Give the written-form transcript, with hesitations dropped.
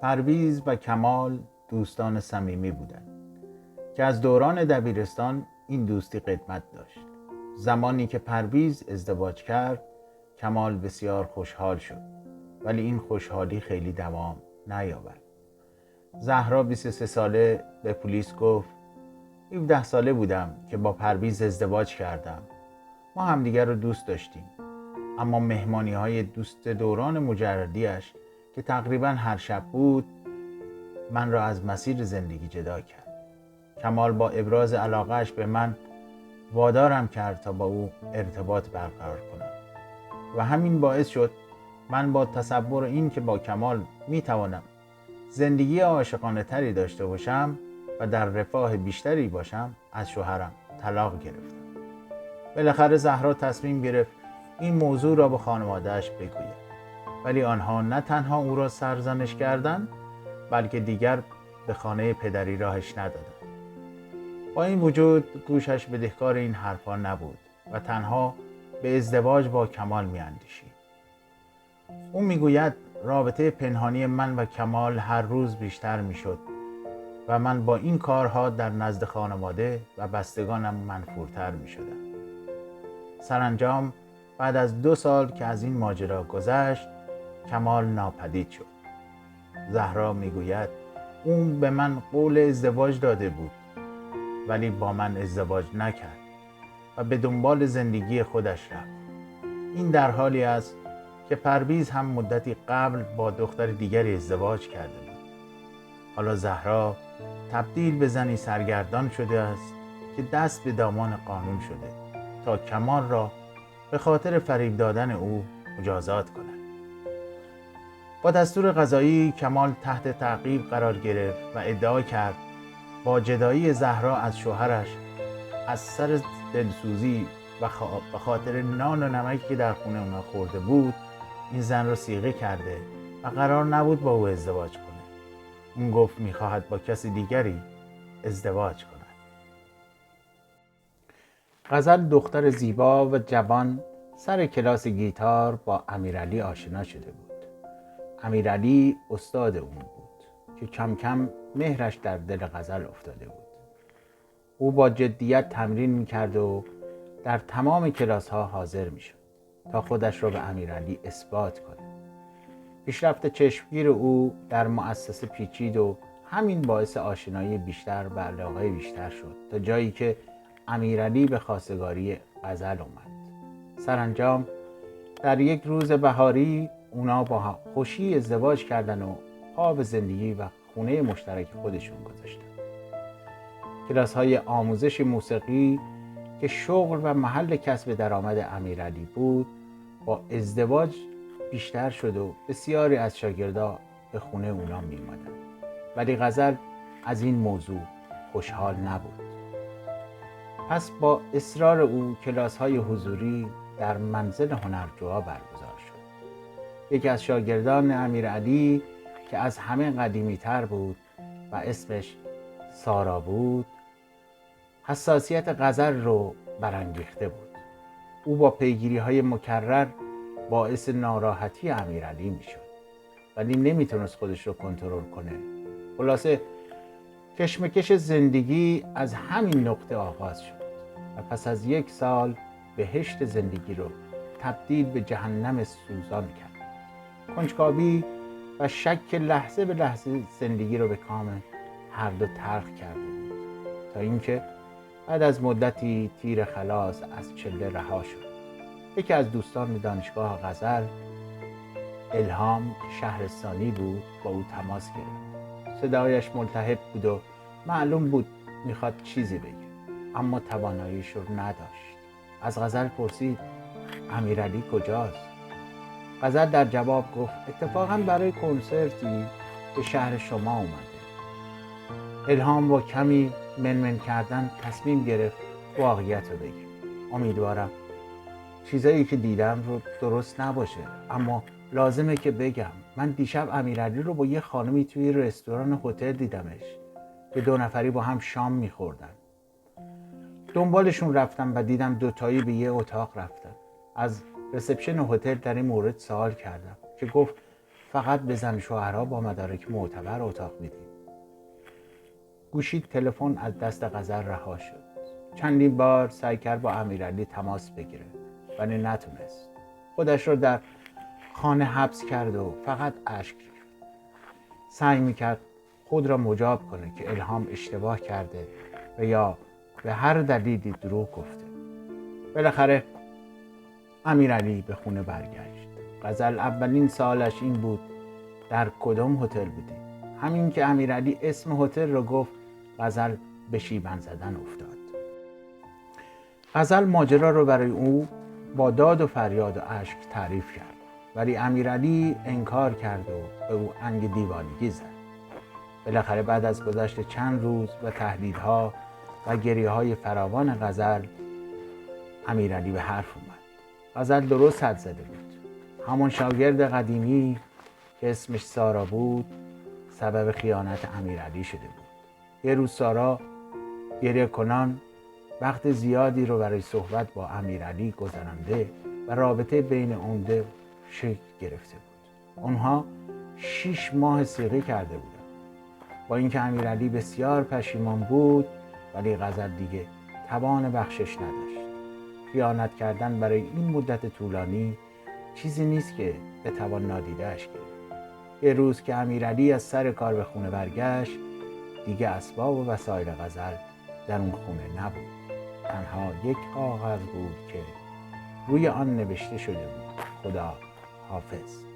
پرویز و کمال دوستان صمیمی بودند که از دوران دبیرستان این دوستی قدمت داشت. زمانی که پرویز ازدواج کرد، کمال بسیار خوشحال شد، ولی این خوشحالی خیلی دوام نیاورد. زهرا 23 ساله به پلیس گفت 17 ساله بودم که با پرویز ازدواج کردم. ما همدیگر رو دوست داشتیم، اما مهمانی های دوست دوران مجردیش که تقریبا هر شب بود من را از مسیر زندگی جدا کرد. کمال با ابراز علاقهش به من وادارم کرد تا با او ارتباط برقرار کنم و همین باعث شد من با تصور این که با کمال میتوانم زندگی عاشقانه تری داشته باشم و در رفاه بیشتری باشم از شوهرم طلاق گرفتم. بالاخره زهرا تصمیم گرفت این موضوع را به خانواده‌اش بگوید، ولی آنها نه تنها او را سرزنش کردند، بلکه دیگر به خانه پدری راهش ندادند. با این وجود گوشش بدهکار این حرفا نبود و تنها به ازدواج با کمال می‌اندیشید. او میگوید رابطه پنهانی من و کمال هر روز بیشتر میشد و من با این کارها در نزد خانواده و بستگانم منفورتر میشدم. سرانجام بعد از 2 سال که از این ماجرا گذشت، کمال ناپدید شد. زهرا میگوید اون به من قول ازدواج داده بود، ولی با من ازدواج نکرد و به دنبال زندگی خودش رفت. این در حالی است که پرویز هم مدتی قبل با دختر دیگری ازدواج کرده بود. حالا زهرا تبدیل به زنی سرگردان شده است که دست به دامان قانون شده تا کمال را به خاطر فریب دادن او مجازات کند. با دستور قضایی کمال تحت تعقیب قرار گرفت و ادعا کرد با جدایی زهرا از شوهرش از سر دلسوزی و به خاطر نان و نمکی که در خونه اونا خورده بود این زن را صیغه کرده و قرار نبود با او ازدواج کنه. اون گفت میخواهد با کسی دیگری ازدواج کند. غزل دختر زیبا و جوان سر کلاس گیتار با امیرعلی آشنا شده بود. امیرعلی استاد اون بود که کم کم مهرش در دل غزل افتاده بود. او با جدیت تمرین میکرد و در تمام کلاس ها حاضر میشد تا خودش را به امیرعلی اثبات کنه. پیشرفت چشمگیر او در مؤسسه پیچید و همین باعث آشنایی بیشتر و علاقه بیشتر شد تا جایی که امیرعلی به خواستگاری غزل اومد. سرانجام در یک روز بهاری اونا با خوشی ازدواج کردن و پا به زندگی و خونه مشترک خودشون گذاشتن. کلاس های آموزش موسیقی که شغل و محل کسب درآمد امیرعلی بود با ازدواج بیشتر شد و بسیاری از شاگردا به خونه اونا می اومدن. ولی غزل از این موضوع خوشحال نبود. پس با اصرار او کلاس های حضوری در منزل هنرجوها برگزار شد. یکی از شاگردان امیرعلی که از همه قدیمی تر بود و اسمش سارا بود، حساسیت غزل رو برانگیخته بود. او با پیگیری های مکرر باعث ناراحتی امیرعلی میشد، ولی نمیتونست خودش رو کنترل کنه. خلاصه کشمکش زندگی از همین نقطه آغاز شد و پس از 1 سال بهشت زندگی رو تبدیل به جهنم سوزان کرد. کنجکاوی و شک لحظه به لحظه زندگی رو به کام هر دو تلخ کرده بود تا اینکه بعد از مدتی تیر خلاص از چله رها شد. یکی از دوستان دانشگاه غزل، الهام که شهرستانی بود، با او تماس گرفت. صدایش ملتهب بود و معلوم بود میخواد چیزی بگه، اما تواناییش رو نداشت. از غزل پرسید امیرعلی کجاست؟ غزل در جواب گفت اتفاقا برای کنسرتی به شهر شما اومده. الهام با کمی منمن کردن تصمیم گرفت واقعیت رو بگه. امیدوارم چیزایی که دیدم رو درست نباشه، اما لازمه که بگم من دیشب امیرعلی رو با یه خانمی توی رستوران هتل دیدمش که 2 نفری با هم شام میخوردن. دنبالشون رفتم و دیدم 2 تایی به یه اتاق رفتن. از رسپشن هتل در این مورد سوال کردم که گفت فقط به زن شوهرها با مدارک معتبر اتاق میدیم. گوشی تلفن از دست غزل رها شد. چندین بار سعی کرد با امیرعلی تماس بگیره ولی نتونست. خودش رو در خانه حبس کرد و فقط اشک ریخت. سعی میکرد خود را مجاب کنه که الهام اشتباه کرده و یا به هر دلیلی دروغ گفته. بالاخره امیرعلی به خونه برگشت. غزل اولین سوالش این بود در کدام هتل بودی؟ همین که امیرعلی اسم هتل رو گفت غزل به شیون زدن افتاد. غزل ماجرا رو برای او با داد و فریاد و اشک تعریف کرد ولی امیرعلی انکار کرد و به او انگ دیوانگی زد. بالاخره بعد از گذشت چند روز و تهدیدها و گریه‌های فراوان غزل امیرعلی به حرف اومد. غزل درست حد زده بود. همون شاگرد قدیمی که اسمش سارا بود سبب خیانت امیرعلی شده بود. یه روز سارا گریه کنان وقت زیادی رو برای صحبت با امیرعلی گذرانده و رابطه بین اون دو شکل گرفته بود. اونها 6 ماه صیغه کرده بودن. با اینکه امیرعلی بسیار پشیمان بود ولی غزل دیگه توان بخشش نداشت. خیانت کردن برای این مدت طولانی چیزی نیست که بتوان نادیده‌اش گرفت. یه روز که امیرعلی از سر کار به خونه برگشت دیگه اسباب و وسایل غزل در اون خونه نبود. تنها یک کاغذ بود که روی آن نوشته شده بود خدا حافظ.